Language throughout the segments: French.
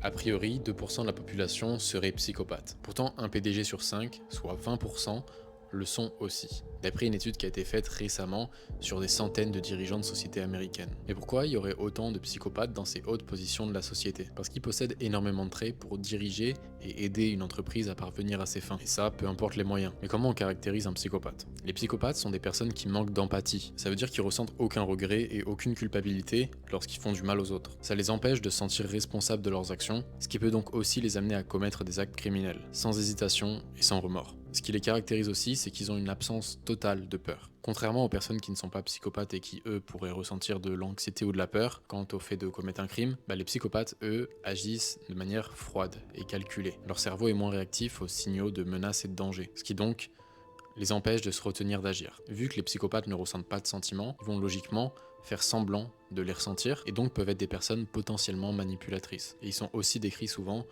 A priori, 2% de la population serait psychopathe. Pourtant, un PDG sur 5, soit 20%, le sont aussi, d'après une étude qui a été faite récemment sur des centaines de dirigeants de sociétés américaines. Et pourquoi il y aurait autant de psychopathes dans ces hautes positions de la société? Parce qu'ils possèdent énormément de traits pour diriger et aider une entreprise à parvenir à ses fins. Et ça, peu importe les moyens. Mais comment on caractérise un psychopathe? Les psychopathes sont des personnes qui manquent d'empathie. Ça veut dire qu'ils ressentent aucun regret et aucune culpabilité lorsqu'ils font du mal aux autres. Ça les empêche de se sentir responsables de leurs actions, ce qui peut donc aussi les amener à commettre des actes criminels, sans hésitation et sans remords. Ce qui les caractérise aussi, c'est qu'ils ont une absence totale de peur. Contrairement aux personnes qui ne sont pas psychopathes et qui, eux, pourraient ressentir de l'anxiété ou de la peur quant au fait de commettre un crime, les psychopathes, eux, agissent de manière froide et calculée. Leur cerveau est moins réactif aux signaux de menace et de danger, ce qui donc les empêche de se retenir d'agir. Vu que les psychopathes ne ressentent pas de sentiments, ils vont logiquement faire semblant de les ressentir et donc peuvent être des personnes potentiellement manipulatrices. Et ils sont aussi décrits souvent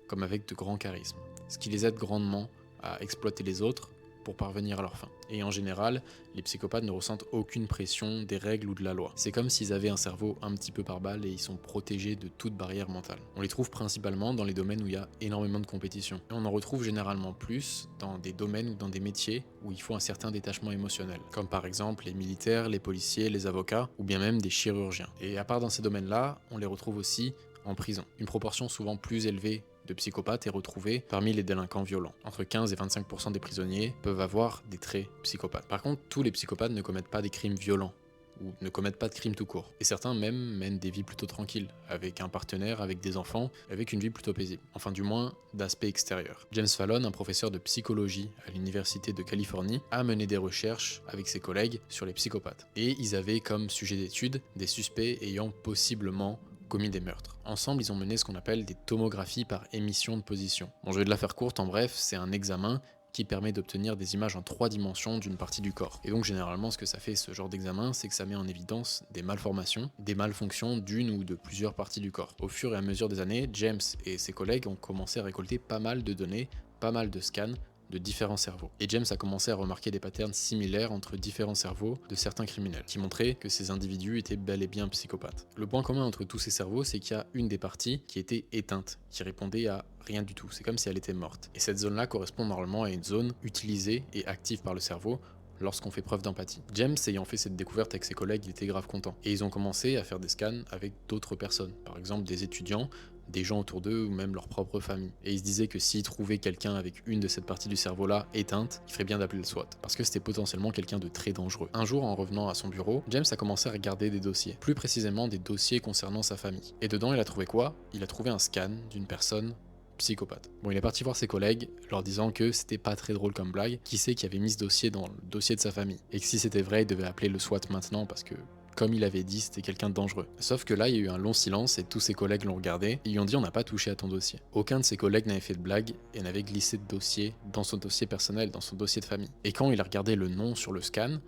comme avec de grands charismes, ce qui les aide grandement à exploiter les autres pour parvenir à leur fin. Et en général, les psychopathes ne ressentent aucune pression des règles ou de la loi. C'est comme s'ils avaient un cerveau un petit peu par balle et ils sont protégés de toute barrière mentale. On les trouve principalement dans les domaines où il y a énormément de compétition. Et on en retrouve généralement plus dans des domaines ou dans des métiers où il faut un certain détachement émotionnel, comme par exemple les militaires, les policiers, les avocats ou bien même des chirurgiens. Et à part dans ces domaines-là, on les retrouve aussi en prison. Une proportion souvent plus élevée de psychopathes est retrouvée parmi les délinquants violents. Entre 15 et 25% des prisonniers peuvent avoir des traits psychopathes. Par contre, tous les psychopathes ne commettent pas des crimes violents ou ne commettent pas de crimes tout court. Et certains même mènent des vies plutôt tranquilles, avec un partenaire, avec des enfants, avec une vie plutôt paisible. Enfin du moins, d'aspect extérieur. James Fallon, un professeur de psychologie à l'Université de Californie, a mené des recherches avec ses collègues sur les psychopathes. Et ils avaient comme sujet d'étude des suspects ayant possiblement commis des meurtres. Ensemble, ils ont mené ce qu'on appelle des tomographies par émission de position. Bon, je vais te la faire courte, en bref, c'est un examen qui permet d'obtenir des images en 3 dimensions d'une partie du corps. Et donc généralement ce que ça fait ce genre d'examen, c'est que ça met en évidence des malformations, des malfonctions d'une ou de plusieurs parties du corps. Au fur et à mesure des années, James et ses collègues ont commencé à récolter pas mal de données, pas mal de scans, de différents cerveaux. Et James a commencé à remarquer des patterns similaires entre différents cerveaux de certains criminels, qui montraient que ces individus étaient bel et bien psychopathes. Le point commun entre tous ces cerveaux, c'est qu'il y a une des parties qui était éteinte, qui répondait à rien du tout, c'est comme si elle était morte. Et cette zone-là correspond normalement à une zone utilisée et active par le cerveau lorsqu'on fait preuve d'empathie. James, ayant fait cette découverte avec ses collègues, il était grave content. Et ils ont commencé à faire des scans avec d'autres personnes, par exemple des étudiants, des gens autour d'eux ou même leur propre famille. Et ils se disaient que s'ils trouvaient quelqu'un avec une de cette partie du cerveau-là éteinte, il ferait bien d'appeler le SWAT, parce que c'était potentiellement quelqu'un de très dangereux. Un jour, en revenant à son bureau, James a commencé à regarder des dossiers, plus précisément des dossiers concernant sa famille. Et dedans, il a trouvé quoi? Il a trouvé un scan d'une personne psychopathe. Bon, il est parti voir ses collègues, leur disant que c'était pas très drôle comme blague, qui c'est qui avait mis ce dossier dans le dossier de sa famille, et que si c'était vrai, il devait appeler le SWAT maintenant parce que, comme il avait dit, c'était quelqu'un de dangereux. Sauf que là, il y a eu un long silence et tous ses collègues l'ont regardé et lui ont dit on n'a pas touché à ton dossier. Aucun de ses collègues n'avait fait de blague et n'avait glissé de dossier dans son dossier personnel, dans son dossier de famille. Et quand il a regardé le nom sur le scan,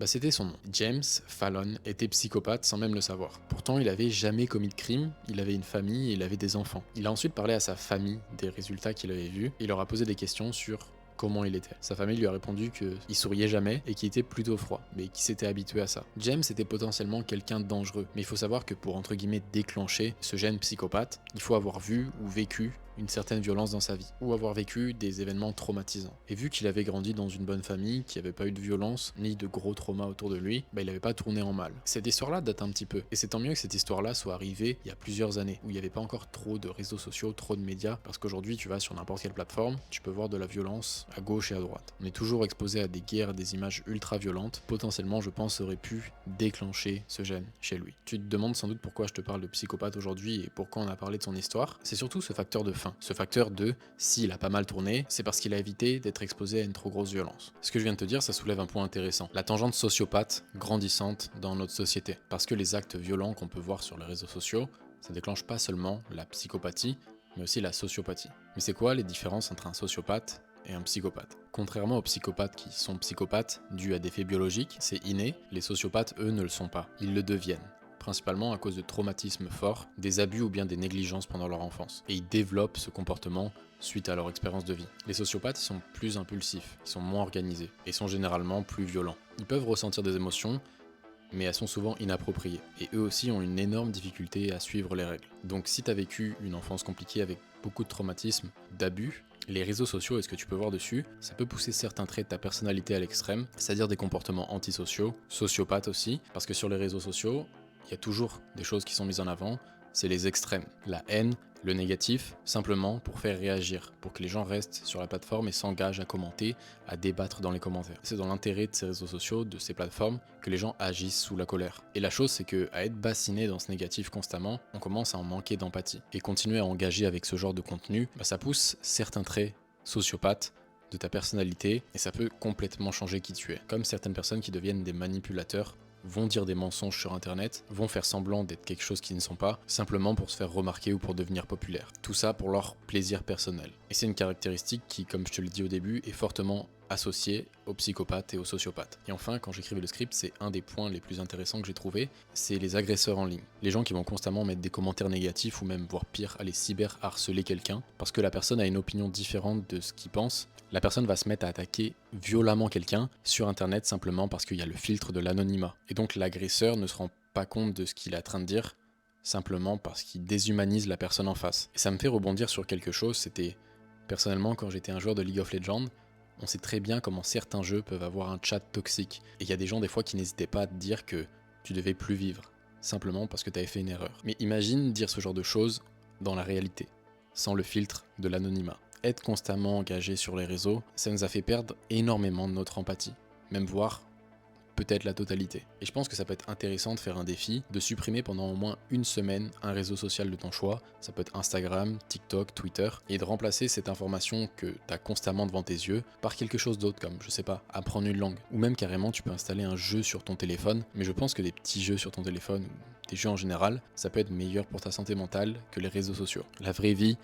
c'était son nom. James Fallon était psychopathe sans même le savoir. Pourtant, il avait jamais commis de crime, il avait une famille et il avait des enfants. Il a ensuite parlé à sa famille des résultats qu'il avait vus et il leur a posé des questions sur comment il était. Sa famille lui a répondu qu'il souriait jamais et qu'il était plutôt froid, mais qu'il s'était habitué à ça. James était potentiellement quelqu'un de dangereux, mais il faut savoir que pour entre guillemets déclencher ce gène psychopathe, il faut avoir vu ou vécu une certaine violence dans sa vie, ou avoir vécu des événements traumatisants. Et vu qu'il avait grandi dans une bonne famille, qui avait pas eu de violence, ni de gros traumas autour de lui, il avait pas tourné en mal. Cette histoire-là date un petit peu, et c'est tant mieux que cette histoire-là soit arrivée il y a plusieurs années, où il n'y avait pas encore trop de réseaux sociaux, trop de médias, parce qu'aujourd'hui tu vas sur n'importe quelle plateforme, tu peux voir de la violence à gauche et à droite. On est toujours exposé à des guerres, des images ultra violentes, potentiellement je pense aurait pu déclencher ce gène chez lui. Tu te demandes sans doute pourquoi je te parle de psychopathe aujourd'hui et pourquoi on a parlé de son histoire, c'est surtout ce facteur de fin. Ce facteur de s'il a pas mal tourné, c'est parce qu'il a évité d'être exposé à une trop grosse violence. Ce que je viens de te dire, ça soulève un point intéressant. La tangente sociopathe grandissante dans notre société. Parce que les actes violents qu'on peut voir sur les réseaux sociaux, ça déclenche pas seulement la psychopathie, mais aussi la sociopathie. Mais c'est quoi les différences entre un sociopathe et un psychopathe? Contrairement aux psychopathes qui sont psychopathes dus à des faits biologiques, c'est inné, les sociopathes eux ne le sont pas, ils le deviennent. Principalement à cause de traumatismes forts, des abus ou bien des négligences pendant leur enfance. Et ils développent ce comportement suite à leur expérience de vie. Les sociopathes, ils sont plus impulsifs, ils sont moins organisés, et sont généralement plus violents. Ils peuvent ressentir des émotions, mais elles sont souvent inappropriées. Et eux aussi ont une énorme difficulté à suivre les règles. Donc si tu as vécu une enfance compliquée avec beaucoup de traumatismes, d'abus, les réseaux sociaux et ce que tu peux voir dessus, ça peut pousser certains traits de ta personnalité à l'extrême, c'est-à-dire des comportements antisociaux, sociopathes aussi, parce que sur les réseaux sociaux, il y a toujours des choses qui sont mises en avant, c'est les extrêmes, la haine, le négatif, simplement pour faire réagir, pour que les gens restent sur la plateforme et s'engagent à commenter, à débattre dans les commentaires. C'est dans l'intérêt de ces réseaux sociaux, de ces plateformes, que les gens agissent sous la colère. Et la chose, c'est que à être bassiné dans ce négatif constamment, on commence à en manquer d'empathie. Et continuer à engager avec ce genre de contenu, ça pousse certains traits sociopathes de ta personnalité et ça peut complètement changer qui tu es. Comme certaines personnes qui deviennent des manipulateurs, vont dire des mensonges sur internet, vont faire semblant d'être quelque chose qu'ils ne sont pas, simplement pour se faire remarquer ou pour devenir populaire. Tout ça pour leur plaisir personnel. Et c'est une caractéristique qui, comme je te l'ai dit au début, est fortement associée aux psychopathes et aux sociopathes. Et enfin, quand j'écrivais le script, c'est un des points les plus intéressants que j'ai trouvé, c'est les agresseurs en ligne. Les gens qui vont constamment mettre des commentaires négatifs ou même, voire pire, aller cyber-harceler quelqu'un, parce que la personne a une opinion différente de ce qu'il pense. La personne va se mettre à attaquer violemment quelqu'un sur internet simplement parce qu'il y a le filtre de l'anonymat. Et donc l'agresseur ne se rend pas compte de ce qu'il est en train de dire, simplement parce qu'il déshumanise la personne en face. Et ça me fait rebondir sur quelque chose, c'était personnellement quand j'étais un joueur de League of Legends, on sait très bien comment certains jeux peuvent avoir un chat toxique. Et il y a des gens des fois qui n'hésitaient pas à te dire que tu devais plus vivre, simplement parce que tu avais fait une erreur. Mais imagine dire ce genre de choses dans la réalité, sans le filtre de l'anonymat. Être constamment engagé sur les réseaux, ça nous a fait perdre énormément de notre empathie, même voire peut-être la totalité. Et je pense que ça peut être intéressant de faire un défi, de supprimer pendant au moins une semaine un réseau social de ton choix, ça peut être Instagram, TikTok, Twitter, et de remplacer cette information que tu as constamment devant tes yeux par quelque chose d'autre comme, je sais pas, apprendre une langue. Ou même carrément tu peux installer un jeu sur ton téléphone, mais je pense que des petits jeux sur ton téléphone, ou des jeux en général, ça peut être meilleur pour ta santé mentale que les réseaux sociaux. La vraie vie,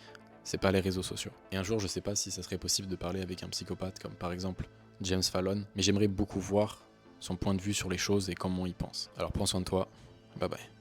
c'est pas les réseaux sociaux. Et un jour, je sais pas si ça serait possible de parler avec un psychopathe comme par exemple James Fallon, mais j'aimerais beaucoup voir son point de vue sur les choses et comment il pense. Alors prends soin de toi, bye bye.